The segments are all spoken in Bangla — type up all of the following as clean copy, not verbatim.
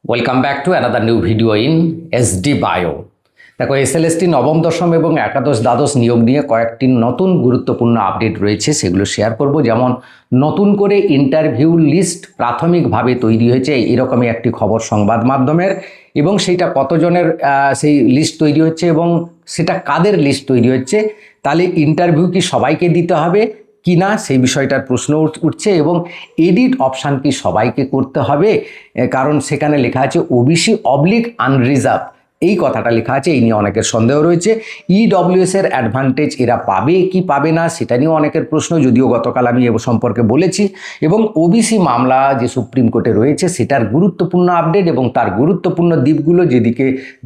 Welcome back to another new video in SD bio. দেখো, এসএলএসটি নবম দশম এবং একাদশ দ্বাদশ নিয়োগ নিয়ে কয়েকটি নতুন গুরুত্বপূর্ণ আপডেট রয়েছে, সেগুলো শেয়ার করব। যেমন নতুন করে ইন্টারভিউ লিস্ট প্রাথমিকভাবে তৈরি হয়েছে, এরকমই একটি খবর সংবাদ মাধ্যমের, এবং সেইটা কতজনের সেই লিস্ট তৈরি হচ্ছে এবং সেটা কাদের লিস্ট তৈরি হচ্ছে, তাহলে ইন্টারভিউ কি সবাইকে দিতে হবে কি না সেই বিষয়টার প্রশ্ন উঠছে। এবং এডিট অপশান কি সবাইকে করতে হবে, কারণ সেখানে লেখা আছে ওবিসি অবলিক আনরিজার্ভ, এই কথাটা লেখা আছে, এই নিয়ে অনেকের সন্দেহ রয়েছে। ইডব্লিউএস এর অ্যাডভান্টেজ এরা পাবে কি পাবে না সেটা নিয়েও অনেকের প্রশ্ন, যদিও গতকাল আমি এ সম্পর্কে বলেছি। এবং ওবিসি মামলা যে সুপ্রিম কোর্টে রয়েছে সেটার গুরুত্বপূর্ণ আপডেট এবং তার গুরুত্বপূর্ণ দিকগুলো,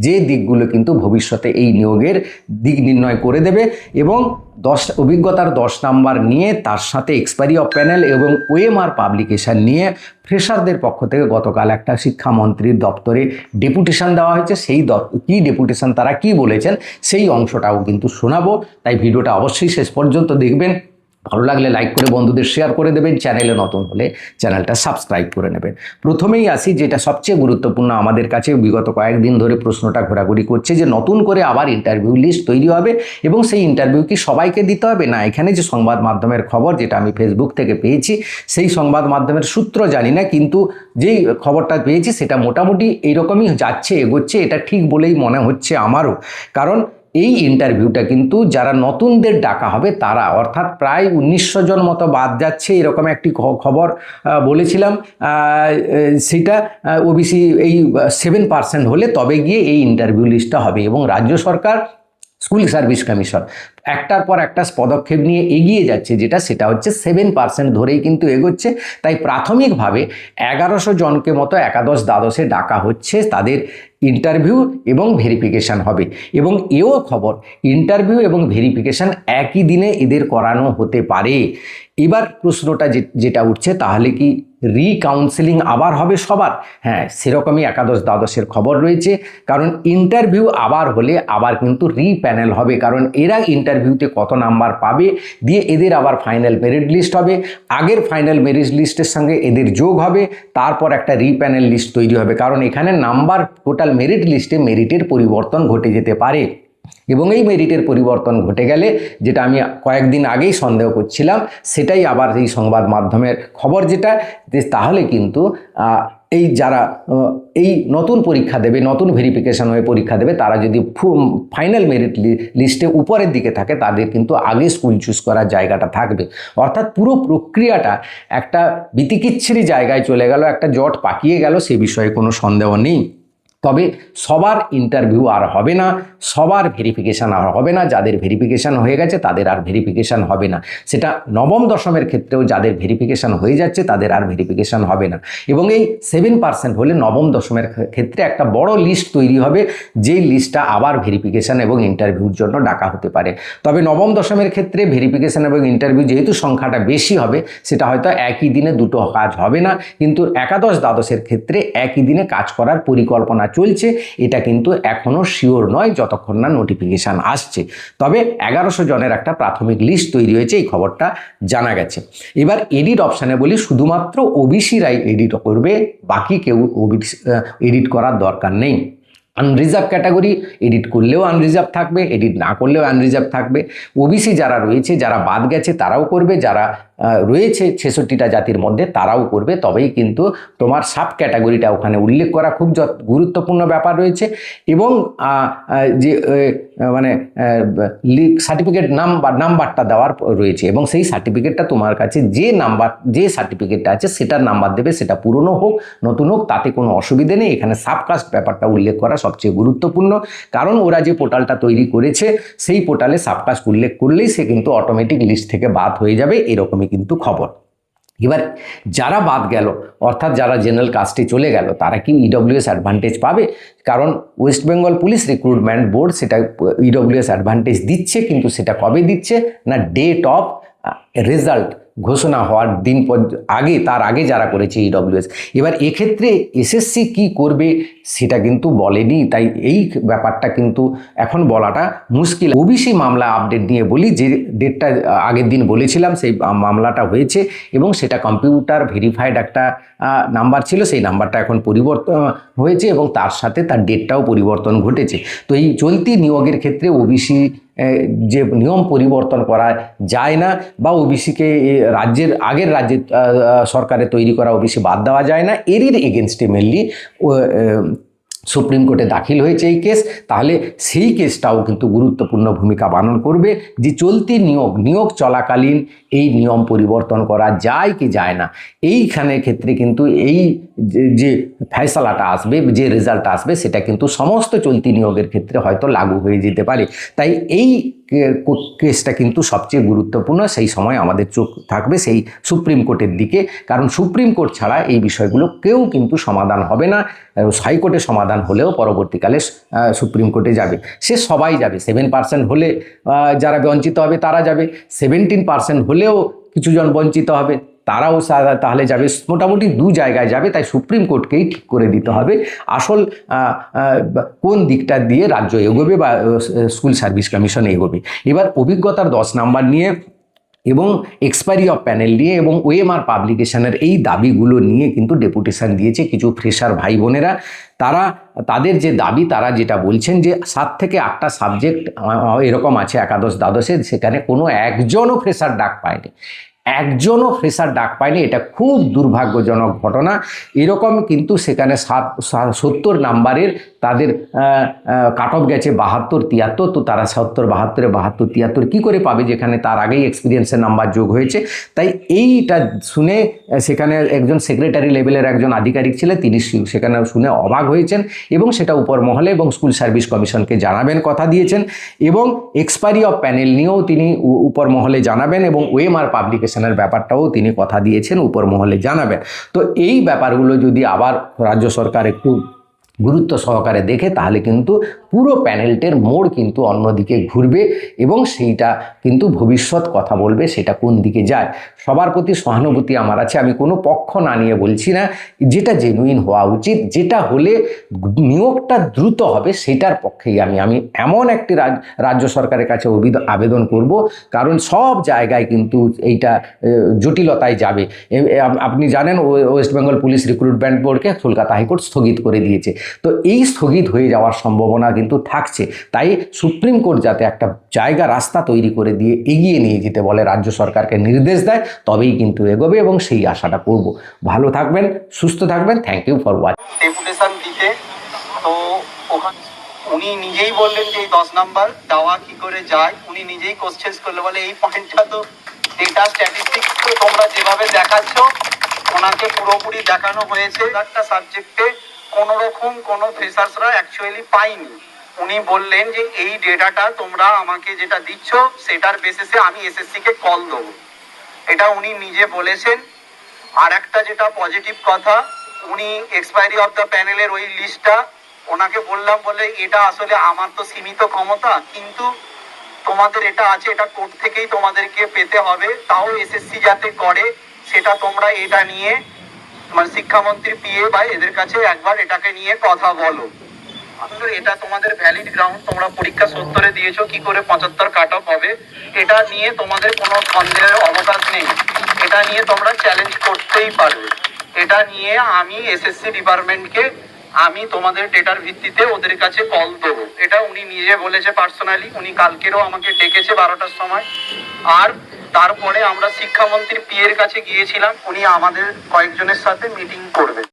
যে দিকগুলো কিন্তু ভবিষ্যতে এই নিয়োগের দিক নির্ণয় করে দেবে। এবং অভিজ্ঞতার 10 নাম্বার নিয়ে তার সাথে এক্সপায়ারি অফ প্যানেল এবং ওএমআর পাবলিকেশন নিয়ে ফ্রেশারদের পক্ষ থেকে গতকাল একটা শিক্ষামন্ত্রীর দপ্তরে ডেপুটেশন দেওয়া হয়েছে। সেই কী ডেপুটেশন, তারা কি বলেছেন সেই অংশটাও কিন্তু শোনাবো, তাই ভিডিওটা অবশ্যই শেষ পর্যন্ত দেখবেন। ভালো লাগলে লাইক করে বন্ধুদের শেয়ার করে দেবেন, চ্যানেলে নতুন হলে চ্যানেলটা সাবস্ক্রাইব করে নেবেন। প্রথমেই আসি যেটা সবচেয়ে গুরুত্বপূর্ণ, আমাদের কাছে বিগত কয়েকদিন ধরে প্রশ্নটা ঘোরাঘুরি করছে যে নতুন করে আবার ইন্টারভিউ লিস্ট তৈরি হবে এবং সেই ইন্টারভিউ কি সবাইকে দিতে হবে না। এখানে যে সংবাদ মাধ্যমের খবর, যেটা আমি ফেসবুক থেকে পেয়েছি, সেই সংবাদ মাধ্যমের সূত্র জানি না, কিন্তু যেই খবরটা পেয়েছি সেটা মোটামুটি এইরকমই যাচ্ছে, এগোচ্ছে, এটা ঠিক বলেই মনে হচ্ছে আমারও। কারণ এই ইন্টারভিউটা কিন্তু যারা নতুনদের ডাকা হবে তারা, অর্থাৎ প্রায় 1900 জন মতো বাদ যাচ্ছে, এরকম একটি খবর বলেছিলাম। সেটা ওবিসি এই 7% হলে তবে গিয়ে এই ইন্টারভিউ লিস্টটা হবে। এবং রাজ্য সরকার, স্কুল সার্ভিস কমিশন একটার পর একটা পদক্ষেপ নিয়ে এগিয়ে যাচ্ছে, সেটা হচ্ছে 7% ধরেই কিন্তু এগোচ্ছে। তাই প্রাথমিকভাবে 1100 জনকে মতো একাদশ দ্বাদশে ডাকা হচ্ছে, তাদের ইন্টারভিউ এবং ভেরিফিকেশান হবে। এবং এও খবর, ইন্টারভিউ এবং ভেরিফিকেশান একই দিনে এদের করানো হতে পারে। এবার প্রশ্নটা যেটা উঠছে, তাহলে কি রিকাউন্সেলিং আবার হবে সবার? হ্যাঁ, সেরকমই একাদশ দ্বাদশের খবর রয়েছে। কারণ ইন্টারভিউ আবার হলে আবার কিন্তু রিপ্যানেল হবে, কারণ এরা ইন্টারভিউতে কত নাম্বার পাবে দিয়ে এদের আবার ফাইনাল মেরিট লিস্ট হবে, আগের ফাইনাল মেরিট লিস্টের সঙ্গে এদের যোগ হবে, তারপর একটা রিপ্যানেল লিস্ট তৈরি হবে। কারণ এখানে নাম্বার টোটাল মেরিট লিস্টে মেরিটের পরিবর্তন ঘটে যেতে পারে। এবং এই মেরিটের পরিবর্তন ঘটে গেলে, যেটা আমি কয়েকদিন আগেই সন্দেহ করছিলাম, সেটাই আবার এই সংবাদ মাধ্যমের খবর, যেটা তাহলে কিন্তু এই যারা এই নতুন পরীক্ষা দেবে, নতুন ভেরিফিকেশন হয়ে পরীক্ষা দেবে, তারা যদি ফাইনাল মেরিট লিস্টে উপরের দিকে থাকে, তাদের কিন্তু আগে স্কুল চুজ করার জায়গাটা থাকবে। অর্থাৎ পুরো প্রক্রিয়াটা একটা বিতিকিচ্ছিরি জায়গায় চলে গেল, একটা জট পাকিয়ে গেল, সে বিষয়ে কোনো সন্দেহ নেই। তবে সবার ইন্টারভিউ আর হবে না, সবার ভেরিফিকেশান আর হবে না, যাদের ভেরিফিকেশান হয়ে গেছে তাদের আর ভেরিফিকেশান হবে না। সেটা নবম দশমের ক্ষেত্রেও যাদের ভেরিফিকেশান হয়ে যাচ্ছে তাদের আর ভেরিফিকেশান হবে না। এবং এই 7% হলে নবম দশমের ক্ষেত্রে একটা বড় লিস্ট তৈরি হবে, যেই লিস্টটা আবার ভেরিফিকেশান এবং ইন্টারভিউর জন্য ডাকা হতে পারে। তবে নবম দশমের ক্ষেত্রে ভেরিফিকেশান এবং ইন্টারভিউ যেহেতু সংখ্যাটা বেশি হবে, সেটা হয়তো একই দিনে দুটো কাজ হবে না, কিন্তু একাদশ দ্বাদশের ক্ষেত্রে একই দিনে কাজ করার পরিকল্পনা চলছে। এটা কিন্তু এখনও শিওর নয় যতক্ষণ না নোটিফিকেশান আসছে। তবে 1100 জনের একটা প্রাথমিক লিস্ট তৈরি হয়েছে, এই খবরটা জানা গেছে। এবার এডিট অপশানে বলি, শুধুমাত্র ওবিসিরাই এডিট করবে, বাকি কেউ এডিট করার দরকার নেই। আনরিজার্ভ ক্যাটাগরি এডিট করলেও আনরিজার্ভ থাকবে, এডিট না করলেও আনরিজার্ভ থাকবে। ওবিসি যারা রয়েছে, যারা বাদ গেছে তারাও করবে, যারা রয়েছে 66টা জাতির মধ্যে তারাও করবে। তবেই কিন্তু তোমার সাব ক্যাটাগরিটা ওখানে উল্লেখ করা খুব গুরুত্বপূর্ণ ব্যাপার রয়েছে। এবং যে মানে সার্টিফিকেট নাম্বারটা দেওয়ার রয়েছে, এবং সেই সার্টিফিকেটটা তোমার কাছে যে সার্টিফিকেটটা আছে সেটার নাম্বার দেবে, সেটা পুরনো হোক নতুন হোক তাতে কোনো অসুবিধে নেই। এখানে সাবকাস্ট ব্যাপারটা উল্লেখ করা সবচেয়ে গুরুত্বপূর্ণ, কারণ ওরা যে পোর্টালটা তৈরি করেছে সেই পোর্টালে সাবকাস্ট উল্লেখ করলেই সে কিন্তু অটোমেটিক লিস্ট থেকে বাদ হয়ে যাবে, এরকমই কিন্তু খবর। এবার যারা বাদ গেল, অর্থাৎ যারা জেনারেল কাস্টে চলে গেল, তারা কি ইডব্লিউএস অ্যাডভান্টেজ পাবে? কারণ West Bengal police recruitment board সেটা ইডব্লিউএস অ্যাডভান্টেজ দিচ্ছে, কিন্তু সেটা কবে দিচ্ছে না, ডেট অফ রেজাল্ট ঘোষণা হওয়ার দিন আগে, তার আগে যারা করেছে ইডব্লিউএস। এবার এক্ষেত্রে এসএসসি কি করবে সেটা কিন্তু বলেনি, তাই এই ব্যাপারটা কিন্তু এখন বলাটা মুশকিল। ওবিসি মামলা আপডেট নিয়ে বলি, যে ডেটটা আগের দিন বলেছিলাম সেই মামলাটা হয়েছে এবং সেটা কম্পিউটার ভেরিফাইড একটা নাম্বার ছিল, সেই নাম্বারটা এখন পরিবর্তন হয়েছে এবং তার সাথে তার ডেটটাও পরিবর্তন ঘটেছে। তো এই চলতি নিয়োগের ক্ষেত্রে ওবিসি যে নিয়ম পরিবর্তন করা যায় না বা ওবিসিকে আগের রাজ্যের সরকারে তৈরি করা ওবিসি বাদ দেওয়া যায় না, এরই এগেনস্টে মেনলি সুপ্রিম কোর্টে দাখিল হয়েছে এই কেস। তাহলে সেই কেসটাও কিন্তু গুরুত্বপূর্ণ ভূমিকা পালন করবে যে চলতি নিয়োগ চলাকালীন এই নিয়ম পরিবর্তন করা যায় কি যায় না। এইখানের ক্ষেত্রে কিন্তু এই যে ফয়সালাটা আসবে, যে রেজাল্ট আসবে, সেটা কিন্তু সমস্ত চলতি নিয়োগের ক্ষেত্রে হয়তো লাগু হয়ে যেতে পারে। তাই এই কেসটা কিন্তু সবচেয়ে গুরুত্বপূর্ণ। সেই সময় আমাদের চোখ থাকবে সেই সুপ্রিম কোর্টের দিকে, কারণ সুপ্রিম কোর্ট ছাড়া এই বিষয়গুলো কেউ কিন্তু সমাধান হবে না। হাইকোর্টে সমাধান হলেও পরবর্তীকালে সুপ্রিম কোর্টে যাবে, সে সবাই যাবে। 7% হলে যারা বঞ্চিত হবে তারা যাবে, 17% হলেও কিছুজন বঞ্চিত হবে তারাও তাহলে যাবে, মোটামুটি দু জায়গায় যাবে। তাই সুপ্রিম কোর্টকেই ঠিক করে দিতে হবে আসল কোন দিকটা দিয়ে রাজ্য এগোবে বা স্কুল সার্ভিস কমিশন এগোবে। এবার অভিজ্ঞতার 10 নাম্বার নিয়ে এবং এক্সপায়ারি অফ প্যানেল নিয়ে এবং ওএমআর পাবলিকেশনের এই দাবিগুলো নিয়ে কিন্তু ডেপুটেশন দিয়েছে কিছু ফ্রেশার ভাই বোনেরা। তাদের যে দাবি, তারা যেটা বলছেন যে 7 থেকে 8টা সাবজেক্ট এরকম আছে একাদশ দ্বাদশে, সেখানে কোনো একজনও ফ্রেশার ডাক পায়নি, একজনও ফ্রেশার ডাক পায়নি। এটা খুব দুর্ভাগ্যজনক ঘটনা। এরকম কিন্তু সেখানে 70 নাম্বারের তাদের কাট অফ গেছে 72, 73। তো তারা 70, 72, 72, 73 কী করে পাবে যেখানে তার আগেই এক্সপিরিয়েন্সের নাম্বার যোগ হয়েছে। তাই এইটা শুনে সেখানে একজন সেক্রেটারি লেভেলের একজন আধিকারিক ছিলেন, তিনি সেখানে শুনে অবাক হয়েছেন এবং সেটা উপর মহলে এবং স্কুল সার্ভিস কমিশনকে জানাবেন কথা দিয়েছেন। এবং এক্সপায়ারি অফ প্যানেল নিয়েও তিনি উপর মহলে জানাবেন এবং ওএমআর পাবলিকেশনের ব্যাপারটাও তিনি কথা দিয়েছেন উপর মহলে জানাবেন। তো এই ব্যাপারগুলো যদি আবার রাজ্য সরকার একটু গুরুত্ব সহকারে দেখে, তাহলে কিন্তু পুরো প্যানেলটার মোড় কিন্তু অন্যদিকে ঘুরবে এবং সেইটা কিন্তু ভবিষ্যৎ কথা বলবে সেটা কোন দিকে যায়। সবার প্রতি সহানুভূতি আমার আছে, আমি কোনো পক্ষ না নিয়ে বলছি না, যেটা জেনুইন হওয়া উচিত, যেটা হলে নিয়োগটা দ্রুত হবে সেটার পক্ষেই আমি এমন একটি রাজ্য সরকারের কাছে আবেদন করব, কারণ সব জায়গায় কিন্তু এইটা জটিলতায় যাবে। আপনি জানেন ওয়েস্ট বেঙ্গল পুলিশ রিক্রুটমেন্ট বোর্ডকে কলকাতা হাইকোর্ট স্থগিত করে দিয়েছে। তো এই স্থগিত হয়ে যাওয়ার সম্ভাবনা কিন্তু থাকছে। তাই সুপ্রিম কোর্ট যাতে একটা রাস্তা তৈরি করে দিয়ে এগিয়ে নিয়ে যেতে বলে, রাজ্য সরকারকে নির্দেশ দেয়, তবেই কিন্তু এগোবে এবং সেই আশাটা করব। ভালো থাকবেন, সুস্থ থাকবেন। Thank you for watching. Deputation দিতে তো ওখানে উনি নিজেই বললেন যে এই 10 নাম্বার দেওয়া কি করে যায়, উনি নিজেই কোশ্চেন করলে বলে এই পয়েন্টটা তো ডেটা স্ট্যাটিস্টিক্স তো তোমরা যেভাবে দেখাচ্ছ ওনাকে পুরোপুরি দেখানো হয়েছে। একটা সাবজেক্টে কোনো রকম কোনো ফ্রেশার্সরা অ্যাকচুয়ালি পাইনি। উনি বললেন যে এই ডেটাটা তোমরা আমাকে যেটা দিচ্ছ সেটার বেসিসে আমি এসএসসি কে কল দেবো, এটা উনি নিজে বলেছেন। আর একটা যেটা পজিটিভ কথা, উনি এক্সপায়ারি অফ দ্য প্যানেলের ওই লিস্টটা ওনাকে বললাম, বলে এটা আসলে আমার তো সীমিত ক্ষমতা, কিন্তু তোমাদের এটা আছে, এটা কোর্ট থেকেই তোমাদেরকে পেতে হবে, তাও এসএসসি যাতে করে সেটা তোমরা এটা নিয়ে মানে শিক্ষামন্ত্রী পিএ বা এদের কাছে একবার এটাকে নিয়ে কথা বলো। এটা তোমাদের ভ্যালিড গ্রাউন্ড, তোমরা পরীক্ষা 70-এ দিয়েছো, কি করে 75 কাট অফ হবে এটা নিয়ে তোমাদের কোনো সন্দেহের অবকাশ নেই, এটা নিয়ে তোমরা চ্যালেঞ্জ করতেই পারবে। এটা নিয়ে আমি এসএসসি ডিপার্টমেন্টকে আমি তোমাদের ডেটার ভিত্তিতে ওদের কাছে কল দেবো, এটা উনি নিজে বলেছে পার্সোনালি। উনি কালকেরও আমাকে ডেকেছে 12টার সময়। আর তারপরে আমরা শিক্ষামন্ত্রী পিএর কাছে গিয়েছিলাম, উনি আমাদের কয়েকজনের সাথে মিটিং করবে।